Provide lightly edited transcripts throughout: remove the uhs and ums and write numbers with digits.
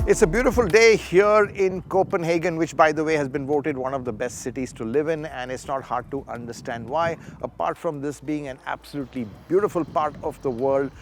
It's a beautiful day here in Copenhagen, which by the way has been voted one of the best cities to live in, and it's not hard to understand why. Apart from this being an absolutely beautiful part of the world,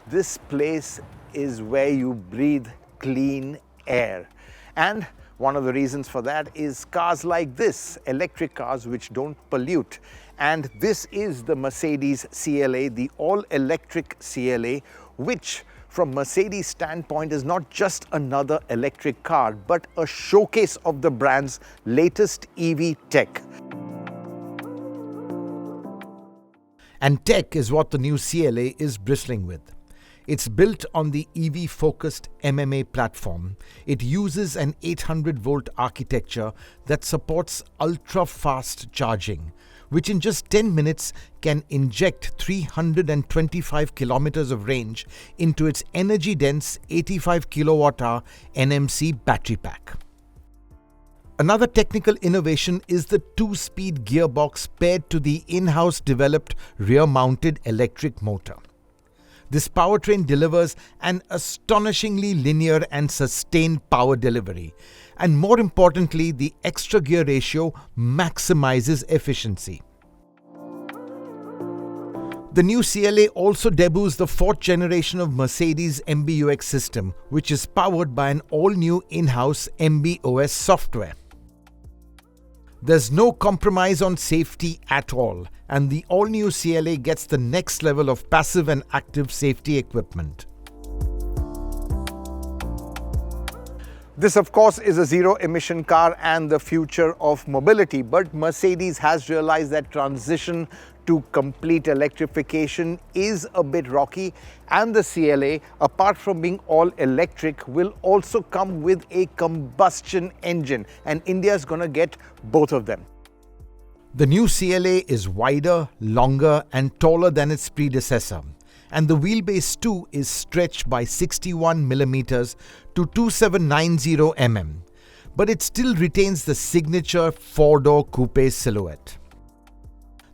this place is where you breathe clean air. And one of the reasons for that is cars like this, electric cars which don't pollute. And this is the Mercedes CLA, the all-electric CLA, which from Mercedes' standpoint is not just another electric car, but a showcase of the brand's latest EV tech. And tech is what the new CLA is bristling with. It's built on the EV-focused MMA platform. It uses an 800-volt architecture that supports ultra-fast charging, which in just 10 minutes can inject 325 kilometers of range into its energy-dense 85 kilowatt-hour NMC battery pack. Another technical innovation is the two-speed gearbox paired to the in-house developed rear-mounted electric motor. This powertrain delivers an astonishingly linear and sustained power delivery. And more importantly, the extra gear ratio maximizes efficiency. The new CLA also debuts the fourth generation of Mercedes MBUX system, which is powered by an all-new in-house MB.OS software. There's no compromise on safety at all, and the all-new CLA gets the next level of passive and active safety equipment. This, of course, is a zero-emission car and the future of mobility, but Mercedes has realized that transition to complete electrification is a bit rocky, and the CLA, apart from being all electric, will also come with a combustion engine, and India is going to get both of them. The new CLA is wider, longer and taller than its predecessor, and the wheelbase too is stretched by 61 millimeters to 2790 mm, but it still retains the signature four-door coupe silhouette.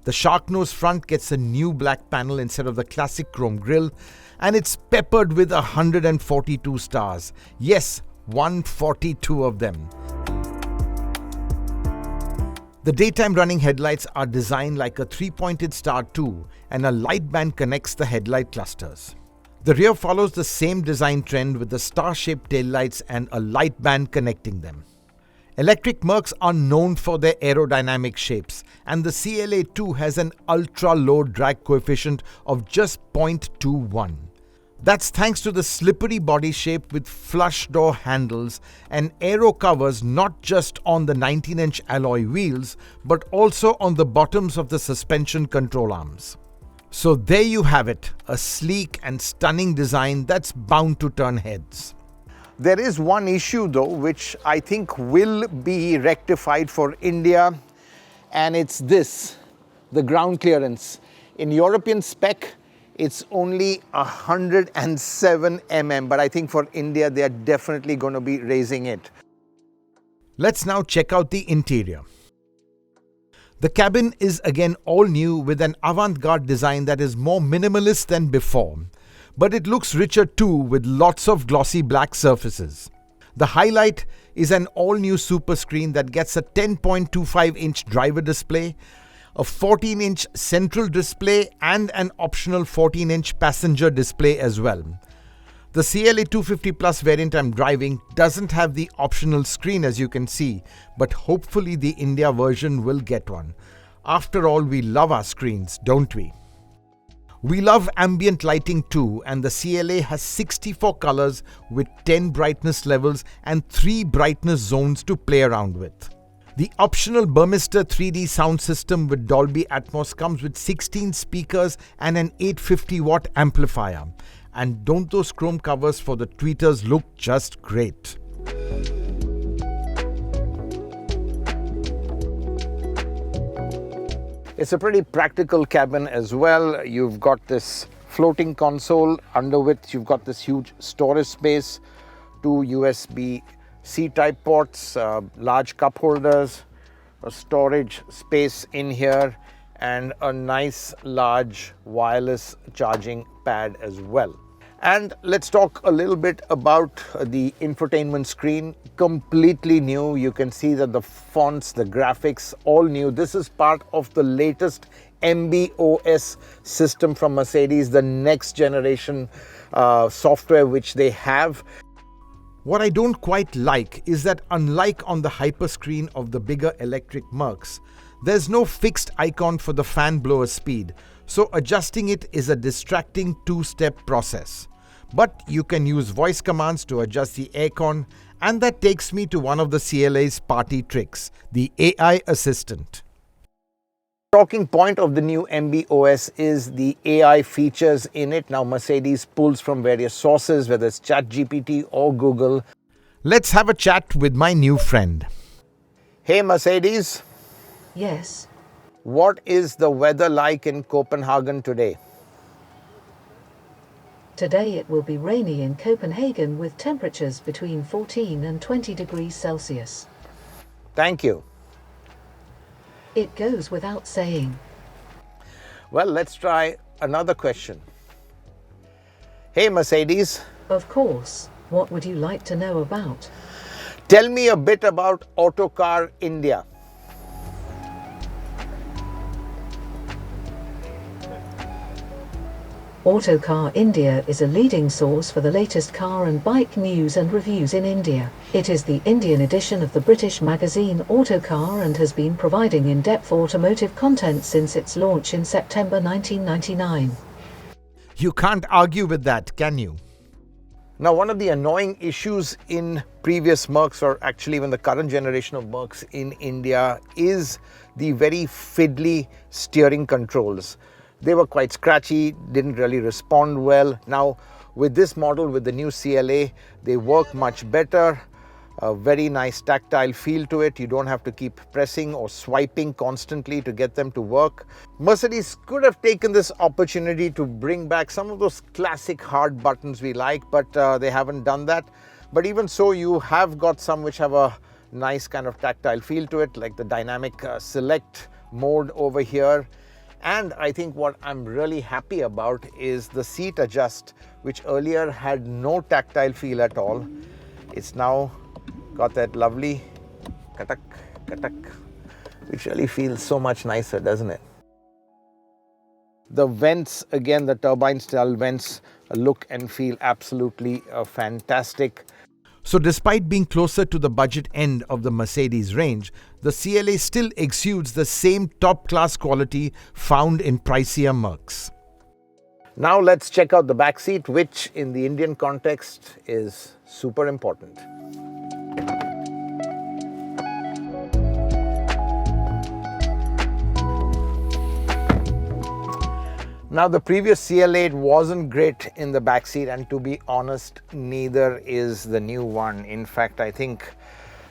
The shark nose front gets a new black panel instead of the classic chrome grille, and it's peppered with 142 stars. Yes, 142 of them. The daytime running headlights are designed like a three-pointed star too, and a light band connects the headlight clusters. The rear follows the same design trend with the star-shaped taillights and a light band connecting them. Electric Mercs are known for their aerodynamic shapes, and the CLA 2 has an ultra-low drag coefficient of just 0.21. That's thanks to the slippery body shape with flush door handles and aero covers not just on the 19-inch alloy wheels, but also on the bottoms of the suspension control arms. So there you have it, a sleek and stunning design that's bound to turn heads. There is one issue though, which I think will be rectified for India, and it's this, the ground clearance. In European spec, it's only 107 mm, but I think for India, they are definitely going to be raising it. Let's now check out the interior. The cabin is again all new with an avant-garde design that is more minimalist than before. But it looks richer too with lots of glossy black surfaces. The highlight is an all-new super screen that gets a 10.25-inch driver display, a 14-inch central display and an optional 14-inch passenger display as well. The CLA 250 Plus variant I'm driving doesn't have the optional screen as you can see, but hopefully the India version will get one. After all, we love our screens, don't we? We love ambient lighting too, and the CLA has 64 colors with 10 brightness levels and 3 brightness zones to play around with. The optional Burmester 3D sound system with Dolby Atmos comes with 16 speakers and an 850-watt amplifier. And don't those chrome covers for the tweeters look just great? It's a pretty practical cabin as well. You've got this floating console, under which you've got this huge storage space, 2 USB-C type ports, large cup holders, a storage space in here, and a nice large wireless charging pad as well. And let's talk a little bit about the infotainment screen. Completely new. You can see that the fonts, the graphics, all new. This is part of the latest MB.OS system from Mercedes, the next generation software which they have. What I don't quite like is that unlike on the hyperscreen of the bigger electric Mercs, there's no fixed icon for the fan blower speed, so adjusting it is a distracting two-step process. But you can use voice commands to adjust the aircon, and that takes me to one of the CLA's party tricks, the AI assistant. Talking point of the new MB.OS is the AI features in it. Now Mercedes pulls from various sources, whether it's ChatGPT or Google. Let's have a chat with my new friend. Hey Mercedes. Yes. What is the weather like in Copenhagen today? Today it will be rainy in Copenhagen with temperatures between 14 and 20 degrees Celsius. Thank you. It goes without saying. Well, let's try another question. Hey Mercedes. Of course. What would you like to know about? Tell me a bit about Autocar India. Autocar India is a leading source for the latest car and bike news and reviews in India. It is the Indian edition of the British magazine Autocar and has been providing in-depth automotive content since its launch in September 1999. You can't argue with that, can you? Now, one of the annoying issues in previous Mercs, or actually even the current generation of Mercs in India, is the very fiddly steering controls. They were quite scratchy, didn't really respond well. Now, with this model, with the new CLA, they work much better. A very nice tactile feel to it. You don't have to keep pressing or swiping constantly to get them to work. Mercedes could have taken this opportunity to bring back some of those classic hard buttons we like, but they haven't done that. But even so, you have got some which have a nice kind of tactile feel to it, like the dynamic select mode over here. And I think what I'm really happy about is the seat adjust, which earlier had no tactile feel at all. It's now got that lovely katak, katak, which really feels so much nicer, doesn't it? The vents, again, the turbine style vents look and feel absolutely fantastic. So despite being closer to the budget end of the Mercedes range, the CLA still exudes the same top-class quality found in pricier Mercs. Now let's check out the back seat, which in the Indian context is super important. Now the previous CLA wasn't great in the backseat, and to be honest, neither is the new one. In fact, I think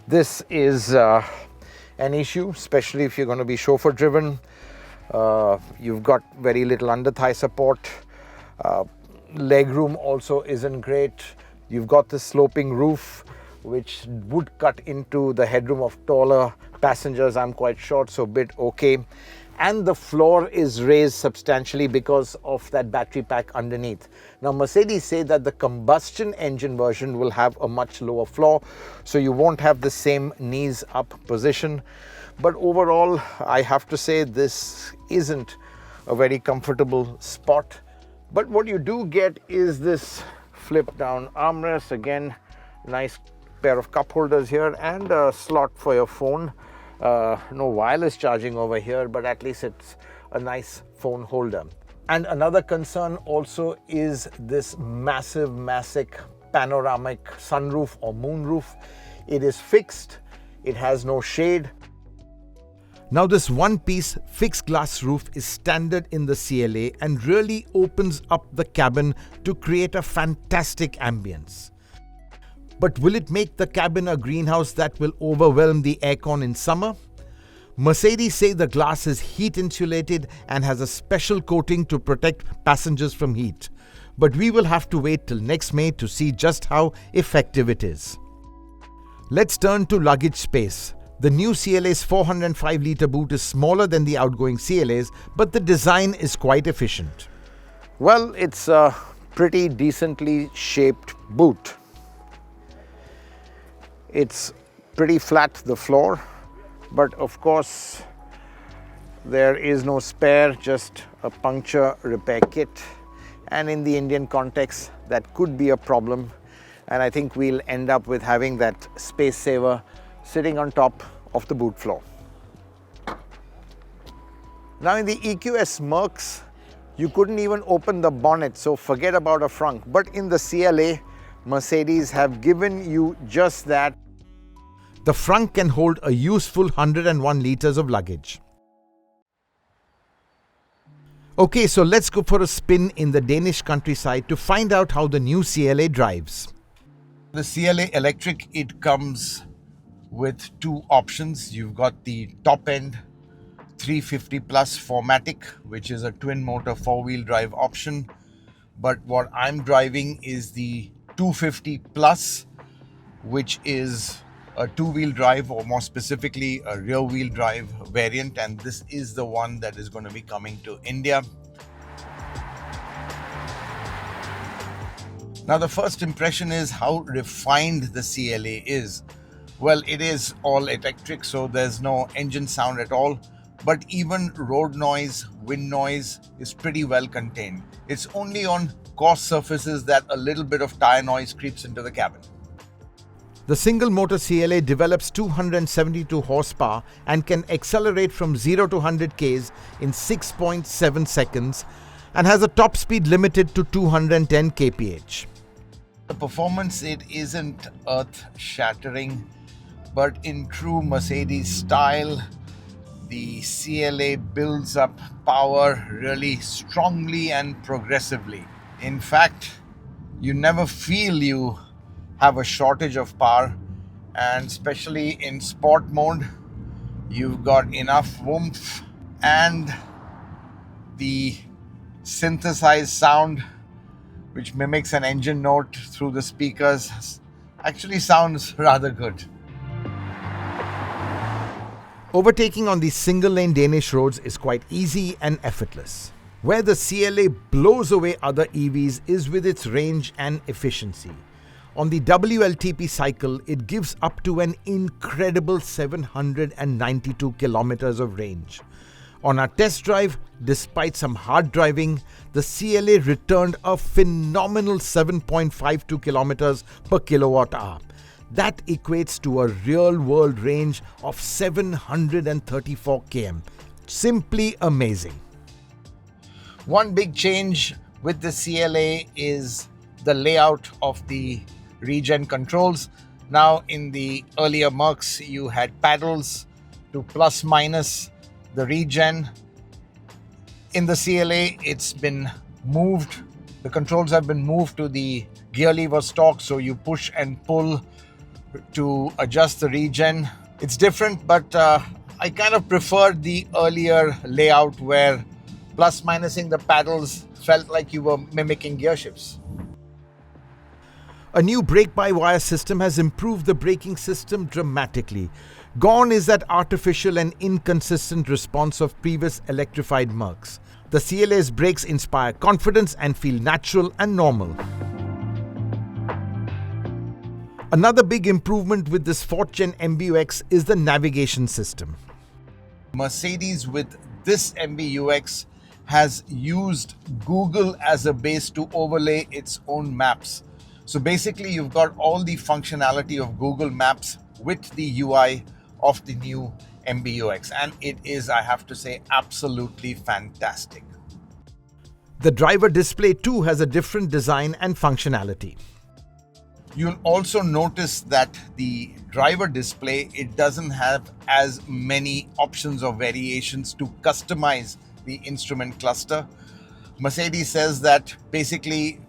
this is an issue, especially if you're going to be chauffeur driven. You've got very little under thigh support. Legroom also isn't great. You've got the sloping roof, which would cut into the headroom of taller passengers. I'm quite short, so a bit okay. And the floor is raised substantially because of that battery pack underneath. Now, Mercedes say that the combustion engine version will have a much lower floor, so you won't have the same knees up position. But overall, I have to say this isn't a very comfortable spot. But what you do get is this flip down armrest. Again, nice pair of cup holders here and a slot for your phone. No wireless charging over here, but at least it's a nice phone holder. And another concern also is this massive panoramic sunroof or moonroof. It is fixed, it has no shade. Now this one-piece fixed glass roof is standard in the CLA and really opens up the cabin to create a fantastic ambience. But will it make the cabin a greenhouse that will overwhelm the aircon in summer? Mercedes say the glass is heat insulated and has a special coating to protect passengers from heat. But we will have to wait till next May to see just how effective it is. Let's turn to luggage space. The new CLA's 405-litre boot is smaller than the outgoing CLA's, but the design is quite efficient. Well, it's pretty decently shaped boot. It's pretty flat, the floor, but of course there is no spare, just a puncture repair kit, and in the Indian context that could be a problem, and I think we'll end up with having that space saver sitting on top of the boot floor. Now in the EQS Mercs, you couldn't even open the bonnet, so forget about a frunk. But in the CLA, Mercedes have given you just that. The frunk can hold a useful 101 liters of luggage. Okay, so let's go for a spin in the Danish countryside to find out how the new CLA drives. The CLA Electric, it comes with two options. You've got the top end 350 plus 4MATIC, which is a twin motor four-wheel drive option. But what I'm driving is the 250 plus, which is a two-wheel drive, or more specifically a rear-wheel drive variant, and this is the one that is going to be coming to India. Now the first impression is how refined the CLA is. Well, it is all electric, so there's no engine sound at all, but even road noise, wind noise is pretty well contained. It's only on coarse surfaces that a little bit of tire noise creeps into the cabin. The single motor CLA develops 272 horsepower and can accelerate from 0 to 100 km in 6.7 seconds and has a top speed limited to 210 kph. The performance, it isn't earth-shattering, but in true Mercedes style, the CLA builds up power really strongly and progressively. In fact, you never feel you have a shortage of power, and especially in sport mode, you've got enough oomph, and the synthesized sound, which mimics an engine note through the speakers, actually sounds rather good. Overtaking on these single-lane Danish roads is quite easy and effortless. Where the CLA blows away other EVs is with its range and efficiency. On the WLTP cycle, it gives up to an incredible 792 kilometers of range. On our test drive, despite some hard driving, the CLA returned a phenomenal 7.52 kilometers per kilowatt hour. That equates to a real-world range of 734 km. Simply amazing. One big change with the CLA is the layout of the Regen controls. Now in the earlier Mercs, you had paddles to plus minus the Regen. In the CLA, it's been moved. The controls have been moved to the gear lever stalk, so you push and pull to adjust the Regen. It's different, but I kind of preferred the earlier layout where plus minusing the paddles felt like you were mimicking gear shifts. A new brake-by-wire system has improved the braking system dramatically. Gone is that artificial and inconsistent response of previous electrified Mercs. The CLA's brakes inspire confidence and feel natural and normal. Another big improvement with this 4th Gen MBUX is the navigation system. Mercedes with this MBUX has used Google as a base to overlay its own maps. So basically you've got all the functionality of Google Maps with the UI of the new MBUX, and it is, I have to say, absolutely fantastic. The driver display too has a different design and functionality. You'll also notice that the driver display, it doesn't have as many options or variations to customize the instrument cluster. Mercedes says that basically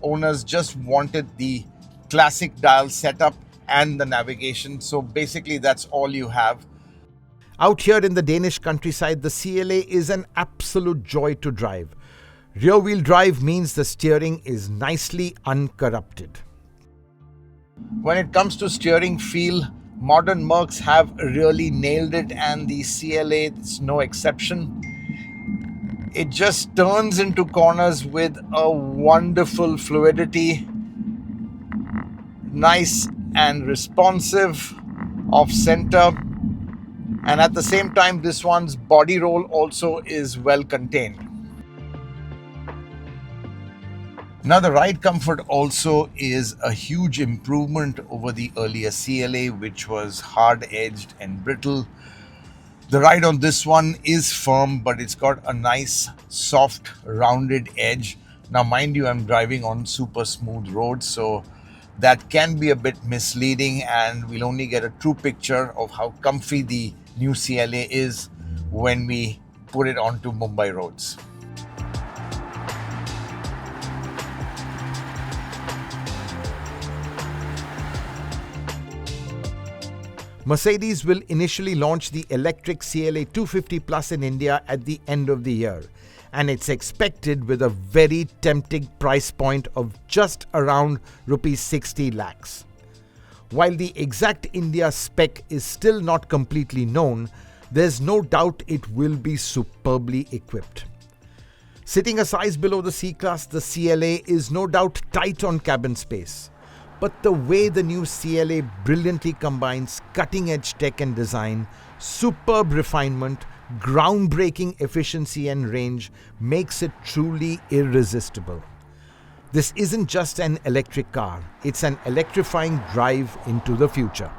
owners just wanted the classic dial setup and the navigation. So basically that's all you have. Out here in the Danish countryside, the CLA is an absolute joy to drive. Rear-wheel drive means the steering is nicely uncorrupted. When it comes to steering feel, modern Mercs have really nailed it, and the CLA is no exception. It just turns into corners with a wonderful fluidity, nice and responsive off center, and at the same time this one's body roll also is well contained. Now the ride comfort also is a huge improvement over the earlier CLA, which was hard-edged and brittle. The ride on this one is firm, but it's got a nice soft rounded edge. Now mind you, I'm driving on super smooth roads, so that can be a bit misleading, and we'll only get a true picture of how comfy the new CLA is when we put it onto Mumbai roads. Mercedes will initially launch the electric CLA 250 Plus in India at the end of the year, and it's expected with a very tempting price point of just around rupees 60 lakhs. While the exact India spec is still not completely known, there's no doubt it will be superbly equipped. Sitting a size below the C-Class, the CLA is no doubt tight on cabin space. But the way the new CLA brilliantly combines cutting-edge tech and design, superb refinement, groundbreaking efficiency and range makes it truly irresistible. This isn't just an electric car, it's an electrifying drive into the future.